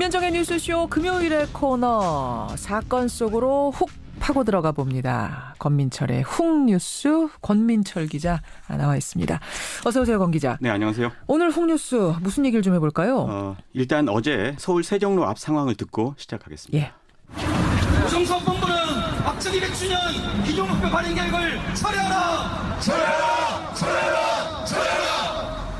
김현정의 뉴스쇼 금요일의 코너 사건 속으로 훅 파고 들어가 봅니다. 권민철의 훅뉴스 권민철 기자 나와 있습니다. 어서 오세요, 권 기자. 네, 안녕하세요. 오늘 훅뉴스 무슨 얘기를 좀 해볼까요? 일단 어제 서울 세종로 앞 상황을 듣고 시작하겠습니다. 예. 우정사업본부는 박정희 100주년 기종목표 발행 계획을 철회하라! 철회하라! 철회하라! 철회하라!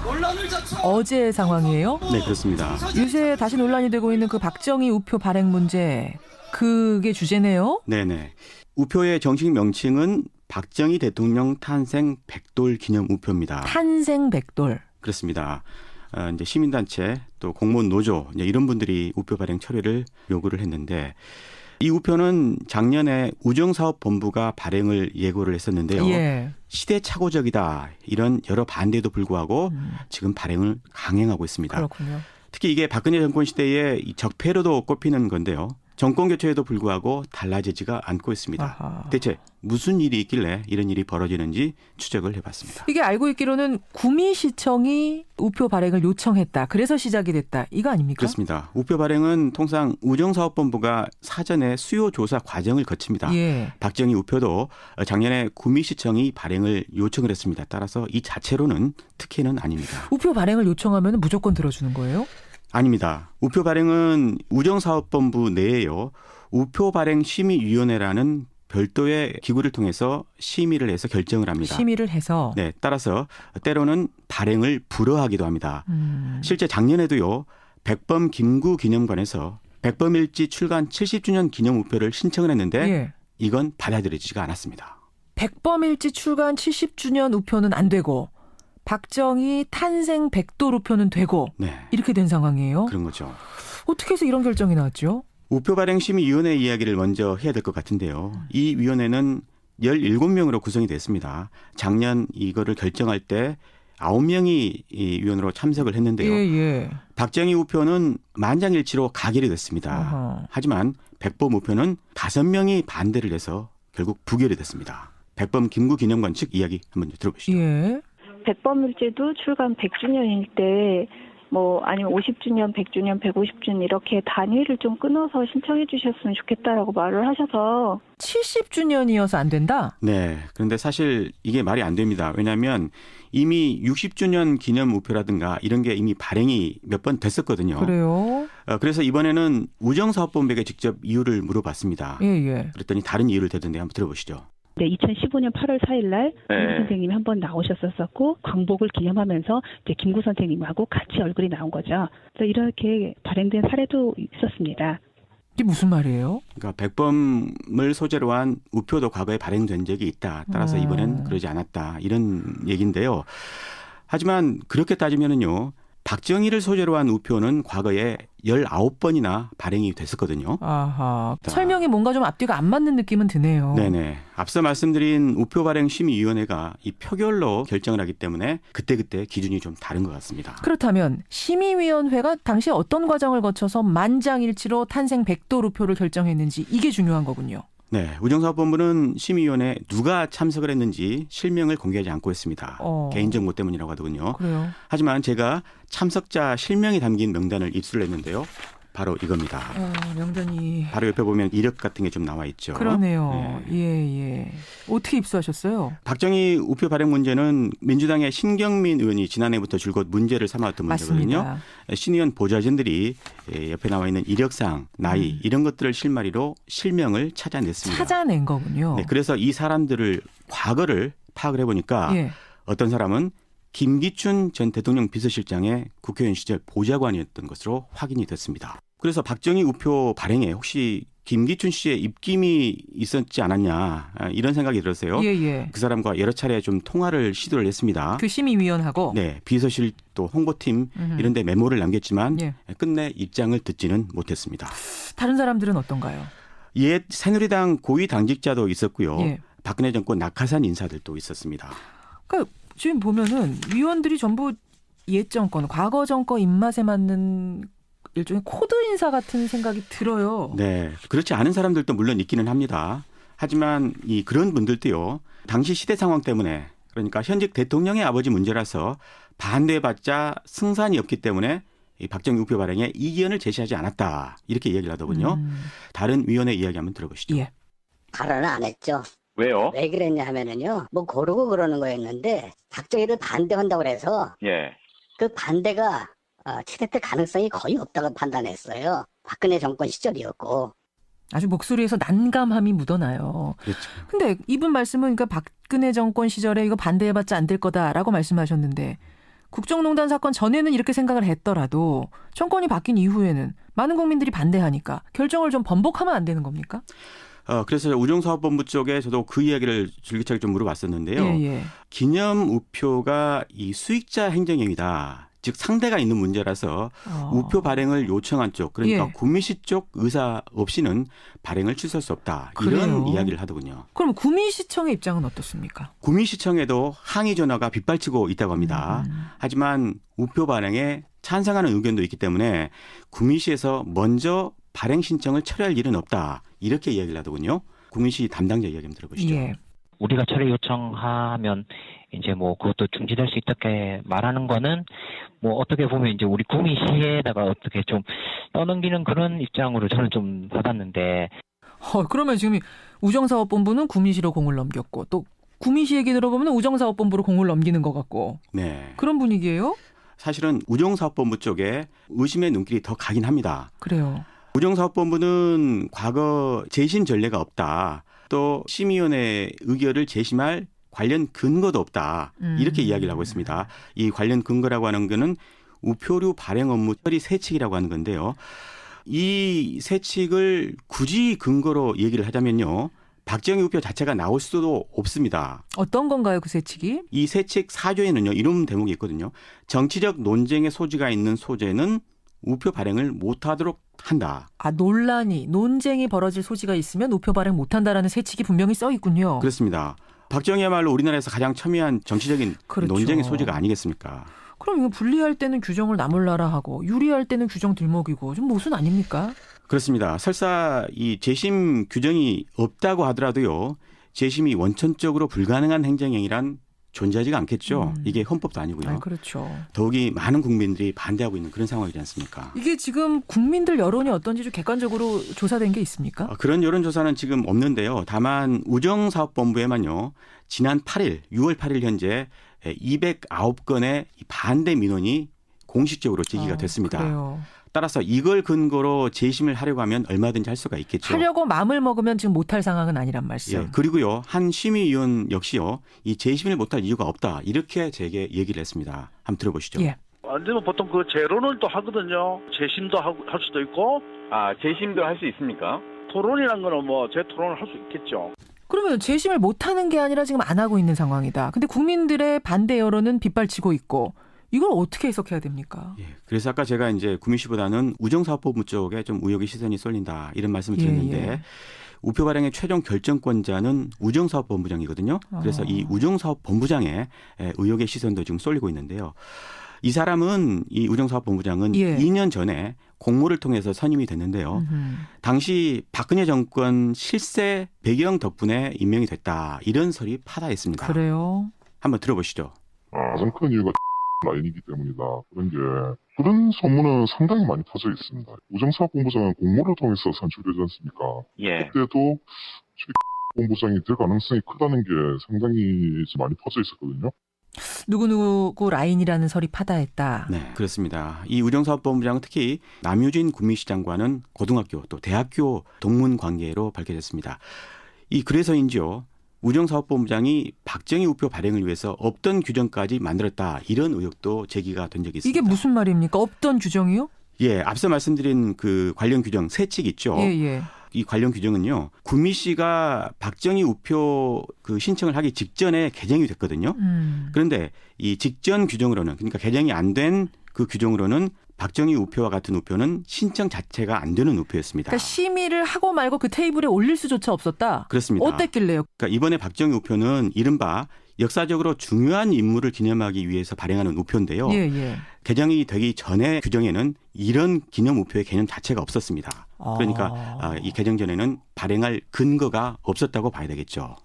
논란을 자초한 어제의 상황이에요? 네, 그렇습니다. 요새 다시 논란이 되고 있는 그 박정희 우표 발행 문제, 그게 주제네요? 네네. 우표의 정식 명칭은 박정희 대통령 탄생 100돌 기념 우표입니다. 탄생 100돌. 그렇습니다. 이제 시민단체 또 공무원 노조 이제 이런 분들이 우표 발행 처리를 요구를 했는데 이 우표는 작년에 우정사업본부가 발행을 예고를 했었는데요. 예. 시대착오적이다 이런 여러 반대에도 불구하고 지금 발행을 강행하고 있습니다. 그렇군요. 특히 이게 박근혜 정권 시대의 적폐로도 꼽히는 건데요. 정권 교체에도 불구하고 달라지지가 않고 있습니다. 아하. 대체 무슨 일이 있길래 이런 일이 벌어지는지 추적을 해봤습니다. 이게 알고 있기로는 구미시청이 우표 발행을 요청했다. 그래서 시작이 됐다. 이거 아닙니까? 그렇습니다. 우표 발행은 통상 우정사업본부가 사전에 수요 조사 과정을 거칩니다. 예. 박정희 우표도 작년에 구미시청이 발행을 요청을 했습니다. 따라서 이 자체로는 특혜는 아닙니다. 우표 발행을 요청하면 무조건 들어주는 거예요? 아닙니다. 우표 발행은 우정사업본부 내에요. 우표 발행 심의위원회라는 별도의 기구를 통해서 심의를 해서 결정을 합니다. 심의를 해서. 네, 따라서 때로는 발행을 불허하기도 합니다. 실제 작년에도요. 백범 김구 기념관에서 백범일지 출간 70주년 기념 우표를 신청을 했는데 예. 이건 받아들여지지가 않았습니다. 백범일지 출간 70주년 우표는 안 되고 박정희 탄생 100돌 우표는 되고 네, 이렇게 된 상황이에요. 그런 거죠. 어떻게 해서 이런 결정이 나왔죠? 우표 발행 심의위원회 이야기를 먼저 해야 될 것 같은데요. 이 위원회는 17명으로 구성이 됐습니다. 작년 이거를 결정할 때 9명이 이 위원으로 참석을 했는데요. 예. 박정희 우표는 만장일치로 가결이 됐습니다. 어허. 하지만 백범 우표는 5명이 반대를 해서 결국 부결이 됐습니다. 백범 김구 기념관 측 이야기 한번 들어보시죠. 예. 백범일지도 출간 100주년일 때 아니면 50주년, 100주년, 150주년 이렇게 단위를 좀 끊어서 신청해 주셨으면 좋겠다라고 말을 하셔서 70주년이어서 안 된다? 네. 그런데 사실 이게 말이 안 됩니다. 왜냐하면 이미 60주년 기념 우표라든가 이런 게 이미 발행이 몇 번 됐었거든요. 그래요? 그래서 이번에는 우정사업본부에게 직접 이유를 물어봤습니다. 예. 그랬더니 다른 이유를 대던데 한번 들어보시죠. 네, 2015년 8월 4일 날 김구 선생님이 한 번 나오셨었고 광복을 기념하면서 이제 김구 선생님하고 같이 얼굴이 나온 거죠. 그래서 이렇게 발행된 사례도 있었습니다. 이게 무슨 말이에요? 그러니까 백범을 소재로 한 우표도 과거에 발행된 적이 있다. 따라서 이번엔 그러지 않았다. 이런 얘기인데요. 하지만 그렇게 따지면은요. 박정희를 소재로 한 우표는 과거에 19번이나 발행이 됐었거든요. 아하. 설명이 뭔가 좀 앞뒤가 안 맞는 느낌은 드네요. 네네. 앞서 말씀드린 우표 발행 심의위원회가 이 표결로 결정을 하기 때문에 그때그때 기준이 좀 다른 것 같습니다. 그렇다면 심의위원회가 당시 어떤 과정을 거쳐서 만장일치로 탄생 100돌 우표를 결정했는지 이게 중요한 거군요. 네. 우정사업본부는 심의위원회 누가 참석을 했는지 실명을 공개하지 않고 있습니다. 개인정보 때문이라고 하더군요. 그래요. 하지만 제가 참석자 실명이 담긴 명단을 입수를 했는데요. 바로 이겁니다. 명단이. 바로 옆에 보면 이력 같은 게 좀 나와 있죠. 그러네요. 네. 예. 어떻게 입수하셨어요? 박정희 우표 발행 문제는 민주당의 신경민 의원이 지난해부터 줄곧 문제를 삼아왔던 문제거든요. 맞습니다. 신 의원 보좌진들이 옆에 나와 있는 이력상, 나이 이런 것들을 실마리로 실명을 찾아냈습니다. 찾아낸 거군요. 네, 그래서 이 사람들을 과거를 파악을 해보니까 예. 어떤 사람은 김기춘 전 대통령 비서실장의 국회의원 시절 보좌관이었던 것으로 확인이 됐습니다. 그래서 박정희 우표 발행에 혹시 김기춘 씨의 입김이 있었지 않았냐 이런 생각이 들었어요. 예. 그 사람과 여러 차례 좀 통화를 시도를 했습니다. 그 심의위원하고. 네, 비서실 또 홍보팀 이런 데 메모를 남겼지만 예. 끝내 입장을 듣지는 못했습니다. 다른 사람들은 어떤가요? 옛 새누리당 고위 당직자도 있었고요. 예. 박근혜 정권 낙하산 인사들도 있었습니다. 그러니까 지금 보면은 위원들이 전부 옛 정권, 과거 정권 입맛에 맞는 일종의 코드 인사 같은 생각이 들어요. 네, 그렇지 않은 사람들도 물론 있기는 합니다. 하지만 그런 분들도요. 당시 시대 상황 때문에 그러니까 현직 대통령의 아버지 문제라서 반대해봤자 승산이 없기 때문에 이 박정희 우표 발행에 이견을 제시하지 않았다. 이렇게 이야기를 하더군요. 다른 위원의 이야기 한번 들어보시죠. 예. 발언을 안 했죠. 왜요? 왜 그랬냐 하면은요, 뭐 고르고 그러는 거였는데 박정희를 반대한다고 그래서 예. 그 반대가 치닫을 가능성이 거의 없다고 판단했어요. 박근혜 정권 시절이었고. 아주 목소리에서 난감함이 묻어나요. 그렇죠. 근데 이분 말씀은 그러니까 박근혜 정권 시절에 이거 반대해봤자 안 될 거다라고 말씀하셨는데 국정농단 사건 전에는 이렇게 생각을 했더라도 정권이 바뀐 이후에는 많은 국민들이 반대하니까 결정을 좀 번복하면 안 되는 겁니까? 그래서 우정사업본부 쪽에 저도 그 이야기를 줄기차게 좀 물어봤었는데요. 예. 기념 우표가 이 수익자 행정행위다. 즉 상대가 있는 문제라서 우표 발행을 요청한 쪽 그러니까 예. 구미시 쪽 의사 없이는 발행을 취소할 수 없다. 그래요? 이런 이야기를 하더군요. 그럼 구미시청의 입장은 어떻습니까? 구미시청에도 항의 전화가 빗발치고 있다고 합니다. 하지만 우표 발행에 찬성하는 의견도 있기 때문에 구미시에서 먼저 발행 신청을 철회할 일은 없다. 이렇게 이야기를 하더군요. 구미시 담당자 이야기 한번 들어보시죠. 예. 우리가 철회 요청하면 이제 뭐 그것도 중지될 수 있게 말하는 거는 뭐 어떻게 보면 이제 우리 구미시에다가 어떻게 좀 떠넘기는 그런 입장으로 저는 좀 받았는데. 그러면 지금 우정사업본부는 구미시로 공을 넘겼고 또 구미시 얘기 들어보면 우정사업본부로 공을 넘기는 것 같고 네. 그런 분위기예요? 사실은 우정사업본부 쪽에 의심의 눈길이 더 가긴 합니다. 그래요. 우정사업본부는 과거 재심 전례가 없다. 또 심의위원회 의결을 재심할 관련 근거도 없다. 이렇게 이야기를 하고 있습니다. 이 관련 근거라고 하는 거는 우표류 발행 업무 처리 세칙이라고 하는 건데요. 이 세칙을 굳이 근거로 얘기를 하자면요. 박정희 우표 자체가 나올 수도 없습니다. 어떤 건가요, 그 세칙이? 이 세칙 4조에는요. 이런 대목이 있거든요. 정치적 논쟁의 소지가 있는 소재는 우표 발행을 못하도록 한다. 논쟁이 벌어질 소지가 있으면 우표 발행 못한다라는 세칙이 분명히 써 있군요. 그렇습니다. 박정희야말로 우리나라에서 가장 첨예한 정치적인 그렇죠. 논쟁의 소지가 아니겠습니까? 그럼 이거 불리할 때는 규정을 나몰라라 하고 유리할 때는 규정 들먹이고 좀 모순 아닙니까? 그렇습니다. 설사 이 재심 규정이 없다고 하더라도요. 재심이 원천적으로 불가능한 행정행위란 존재하지가 않겠죠. 이게 헌법도 아니고요. 그렇죠. 더욱이 많은 국민들이 반대하고 있는 그런 상황이지 않습니까? 이게 지금 국민들 여론이 어떤지 좀 객관적으로 조사된 게 있습니까? 그런 여론조사는 지금 없는데요. 다만 우정사업본부에만요. 지난 8일, 6월 8일 현재 209건의 반대 민원이 공식적으로 제기가 됐습니다. 그래요. 따라서 이걸 근거로 재심을 하려고 하면 얼마든지 할 수가 있겠죠. 하려고 마음을 먹으면 지금 못할 상황은 아니란 말씀. 예, 그리고요. 한 심의위원 역시요. 이 재심을 못할 이유가 없다. 이렇게 제게 얘기를 했습니다. 한번 들어보시죠. 예. 아니면 보통 그 재론을 또 하거든요. 재심도 할 수도 있고. 재심도 할 수 있습니까? 토론이란 거는 뭐 재토론을 할 수 있겠죠. 그러면 재심을 못하는 게 아니라 지금 안 하고 있는 상황이다. 근데 국민들의 반대 여론은 빗발치고 있고 이걸 어떻게 해석해야 됩니까? 예, 그래서 아까 제가 이제 구미시보다는 우정사업본부 쪽에 좀 의혹의 시선이 쏠린다 이런 말씀을 드렸는데 우표 발행의 최종 결정권자는 우정사업본부장이거든요. 그래서 이 우정사업본부장의 의혹의 시선도 지금 쏠리고 있는데요. 이 사람은 이 우정사업본부장은 2년 전에 공모를 통해서 선임이 됐는데요. 당시 박근혜 정권 실세 배경 덕분에 임명이 됐다. 이런 설이 파다했습니다. 그래요? 한번 들어보시죠. 가장 큰 이유가 라인이기 때문이다. 그런 소문은 상당히 많이 퍼져 있습니다. 우정사업본부장은 공모를 통해서 선출되지 않습니까? 예. 그때도 본부장이 될 가능성이 크다는 게 상당히 많이 퍼져 있었거든요. 누구누구 라인이라는 설이 파다했다. 네, 그렇습니다. 이 우정사업본부장은 특히 남유진 구미시장과는 고등학교 또 대학교 동문 관계로 밝혀졌습니다. 그래서인지요. 우정사업본부장이 박정희 우표 발행을 위해서 없던 규정까지 만들었다. 이런 의혹도 제기가 된 적이 있습니다. 이게 무슨 말입니까? 없던 규정이요? 예, 앞서 말씀드린 그 관련 규정 세칙 있죠. 이 관련 규정은요. 구미시가 박정희 우표 그 신청을 하기 직전에 개정이 됐거든요. 그런데 이 직전 규정으로는 그러니까 개정이 안 된 그 규정으로는 박정희 우표와 같은 우표는 신청 자체가 안 되는 우표였습니다. 그러니까 심의를 하고 말고 그 테이블에 올릴 수조차 없었다? 그렇습니다. 어땠길래요? 그러니까 이번에 박정희 우표는 이른바 역사적으로 중요한 인물을 기념하기 위해서 발행하는 우표인데요. 개정이 되기 전에 규정에는 이런 기념 우표의 개념 자체가 없었습니다. 그러니까 이 개정 전에는 발행할 근거가 없었다고 봐야 되겠죠.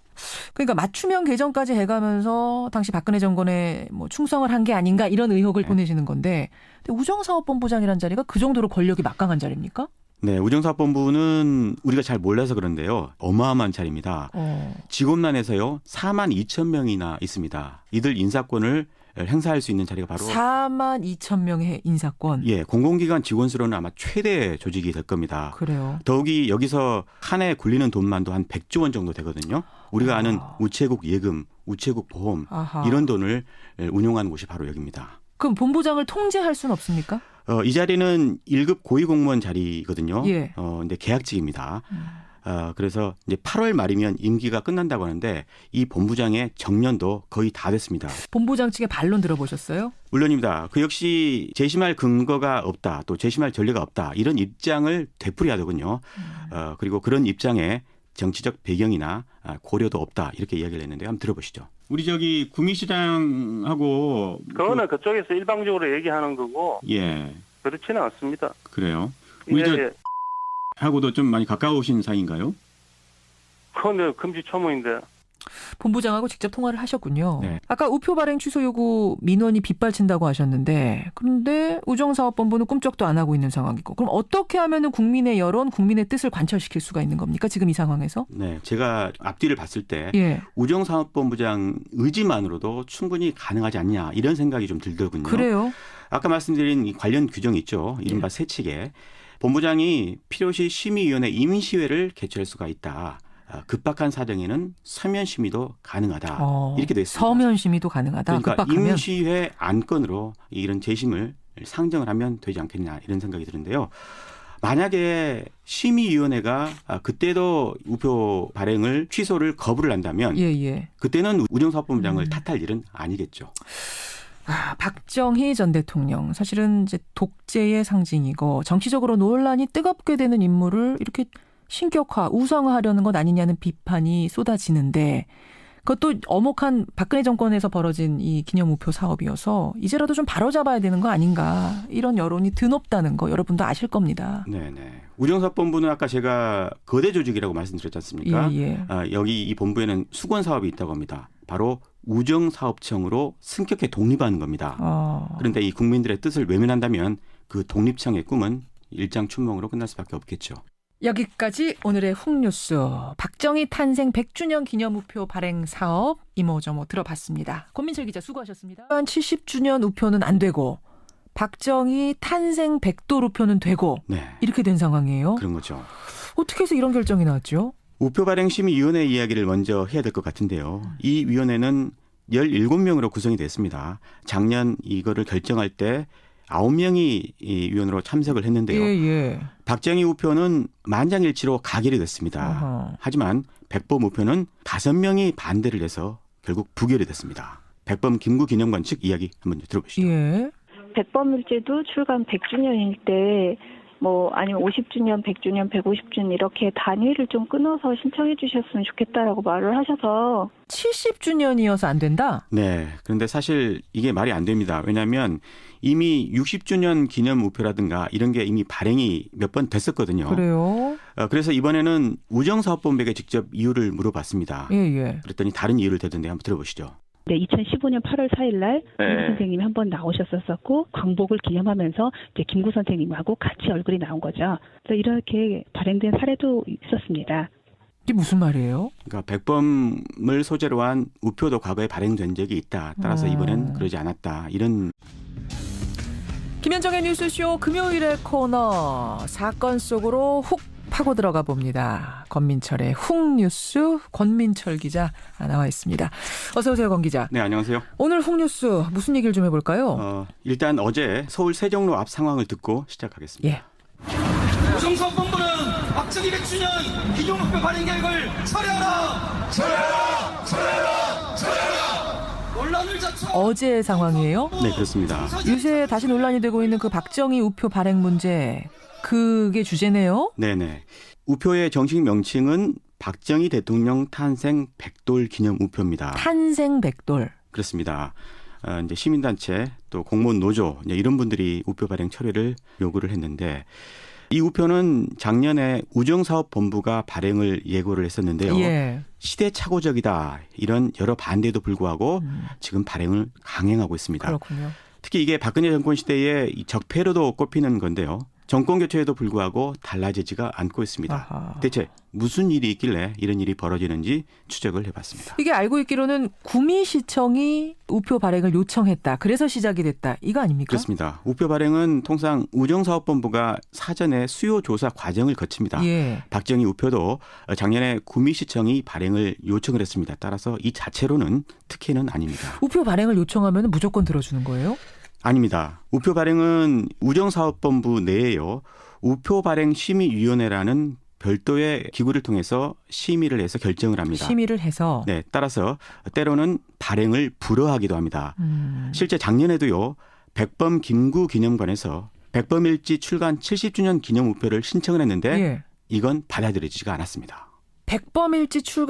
그러니까 맞춤형 개정까지 해가면서 당시 박근혜 정권에 뭐 충성을 한 게 아닌가 이런 의혹을 보내시는 건데 근데 우정사업본부장이라는 자리가 그 정도로 권력이 막강한 자리입니까? 네, 우정사업본부는 우리가 잘 몰라서 그런데요. 어마어마한 자리입니다. 직업란에서요. 4만 2천 명이나 있습니다. 이들 인사권을 행사할 수 있는 자리가 바로 4만 2천 명의 인사권. 예, 공공기관 직원 수로는 아마 최대 조직이 될 겁니다. 그래요. 더욱이 여기서 한 해 굴리는 돈만도 한 100조 원 정도 되거든요. 우리가 아는 우체국 예금, 우체국 보험 이런 돈을 운용하는 곳이 바로 여기입니다. 그럼 본부장을 통제할 수는 없습니까? 이 자리는 1급 고위공무원 자리거든요. 예. 근데 계약직입니다. 그래서 이제 8월 말이면 임기가 끝난다고 하는데 이 본부장의 정년도 거의 다 됐습니다. 본부장 측의 반론 들어보셨어요? 물론입니다. 그 역시 재심할 근거가 없다, 또 재심할 전례가 없다 이런 입장을 되풀이하더군요. 그리고 그런 입장에 정치적 배경이나 고려도 없다 이렇게 이야기를 했는데 한번 들어보시죠. 우리 저기 구미시장하고 그거는 그쪽에서 일방적으로 얘기하는 거고 예 그렇지는 않습니다. 그래요. 우리 저 하고도 좀 많이 가까우신 사이인가요? 그건 금지초문인데. 본부장하고 직접 통화를 하셨군요. 네. 아까 우표 발행 취소 요구 민원이 빗발친다고 하셨는데 그런데 우정사업본부는 꿈쩍도 안 하고 있는 상황이고 그럼 어떻게 하면은 국민의 여론, 국민의 뜻을 관철시킬 수가 있는 겁니까? 지금 이 상황에서? 네, 제가 앞뒤를 봤을 때 예. 우정사업본부장 의지만으로도 충분히 가능하지 않냐 이런 생각이 좀 들더군요. 그래요? 아까 말씀드린 이 관련 규정이 있죠. 이른바 세칙에 본부장이 필요시 심의위원회 임시회를 개최할 수가 있다. 급박한 사정에는 서면 심의도 가능하다. 이렇게 되어 있습니다. 서면 심의도 가능하다. 그러니까 급박하면. 임시회 안건으로 이런 재심을 상정을 하면 되지 않겠냐 이런 생각이 드는데요. 만약에 심의위원회가 그때도 우표 발행을 취소를 거부를 한다면 예. 그때는 우정사업본부장을 탓할 일은 아니겠죠. 박정희 전 대통령 사실은 이제 독재의 상징이고 정치적으로 논란이 뜨겁게 되는 인물을 이렇게 신격화, 우상화하려는 것 아니냐는 비판이 쏟아지는데 그것도 어목한 박근혜 정권에서 벌어진 이 기념우표 사업이어서 이제라도 좀 바로잡아야 되는 거 아닌가 이런 여론이 드높다는 거 여러분도 아실 겁니다. 네네. 우정사업본부는 아까 제가 거대 조직이라고 말씀드렸지 않습니까? 예. 여기 이 본부에는 수건 사업이 있다고 합니다. 바로 우정사업청으로 승격해 독립하는 겁니다. 그런데 이 국민들의 뜻을 외면한다면 그 독립청의 꿈은 일장춘몽으로 끝날 수밖에 없겠죠. 여기까지 오늘의 훅뉴스 박정희 탄생 100주년 기념우표 발행 사업 이모저모 들어봤습니다. 권민철 기자 수고하셨습니다. 70주년 우표는 안 되고 박정희 탄생 100돌 우표는 되고 네. 이렇게 된 상황이에요. 그런 거죠. 어떻게 해서 이런 결정이 나왔죠? 우표 발행 심의위원회 이야기를 먼저 해야 될 것 같은데요. 이 위원회는 17명으로 구성이 됐습니다. 작년 이거를 결정할 때 9명이 이 위원으로 참석을 했는데요. 예. 박정희 우표는 만장일치로 가결이 됐습니다. 아하. 하지만 백범 우표는 5명이 반대를 해서 결국 부결이 됐습니다. 백범 김구기념관 측 이야기 한번 들어보시죠. 예. 백범일제도 출간 100주년일 때 아니면 50주년, 100주년, 150주년 이렇게 단위를 좀 끊어서 신청해 주셨으면 좋겠다라고 말을 하셔서 70주년이어서 안 된다? 네. 그런데 사실 이게 말이 안 됩니다. 왜냐하면 이미 60주년 기념 우표라든가 이런 게 이미 발행이 몇 번 됐었거든요. 그래요? 그래서 이번에는 우정사업본부에게 직접 이유를 물어봤습니다. 예. 그랬더니 다른 이유를 대던데 한번 들어보시죠. 네, 2015년 8월 4일 날 김구 선생님이 한번 나오셨었고 광복을 기념하면서 이제 김구 선생님하고 같이 얼굴이 나온 거죠. 그래서 이렇게 발행된 사례도 있었습니다. 이게 무슨 말이에요? 그러니까 백범을 소재로 한 우표도 과거에 발행된 적이 있다. 따라서 이번엔 그러지 않았다. 이런. 김현정의 뉴스쇼 금요일의 코너 사건 속으로 훅 파고 들어가 봅니다. 권민철의 훅뉴스 권민철 기자 나와 있습니다. 어서 오세요, 권 기자. 네, 안녕하세요. 오늘 훅뉴스 무슨 얘기를 좀 해볼까요? 일단 어제 서울 세종로 앞 상황을 듣고 시작하겠습니다. 예. 우정사업본부는 박정희 100주년 기념우표 발행 계획을 철회하라! 논란을 자초. 어제의 상황이에요? 네, 그렇습니다. 요새 다시 논란이 되고 있는 그 박정희 우표 발행 문제 그게 주제네요? 네네. 우표의 정식 명칭은 박정희 대통령 탄생 100돌 기념 우표입니다. 탄생 100돌. 그렇습니다. 이제 시민단체 또 공무원 노조 이런 분들이 우표 발행 철회를 요구를 했는데 이 우표는 작년에 우정사업본부가 발행을 예고를 했었는데요. 예. 시대착오적이다 이런 여러 반대에도 불구하고 지금 발행을 강행하고 있습니다. 그렇군요. 특히 이게 박근혜 정권 시대의 이 적폐로도 꼽히는 건데요. 정권 교체에도 불구하고 달라지지가 않고 있습니다. 아하. 대체 무슨 일이 있길래 이런 일이 벌어지는지 추적을 해봤습니다. 이게 알고 있기로는 구미시청이 우표 발행을 요청했다. 그래서 시작이 됐다. 이거 아닙니까? 그렇습니다. 우표 발행은 통상 우정사업본부가 사전에 수요 조사 과정을 거칩니다. 예. 박정희 우표도 작년에 구미시청이 발행을 요청을 했습니다. 따라서 이 자체로는 특혜는 아닙니다. 우표 발행을 요청하면 무조건 들어주는 거예요? 아닙니다. 우표 발행은 우정사업본부 내에요. 우표 발행 심의위원회라는 별도의 기구를 통해서 심의를 해서 결정을 합니다. 심의를 해서. 네, 따라서 때로는 발행을 불허하기도 합니다. 실제 작년에도요. 백범 김구 기념관에서 백범일지 출간 70주년 기념 우표를 신청을 했는데 예. 이건 받아들여지지가 않았습니다. 백범일지 출간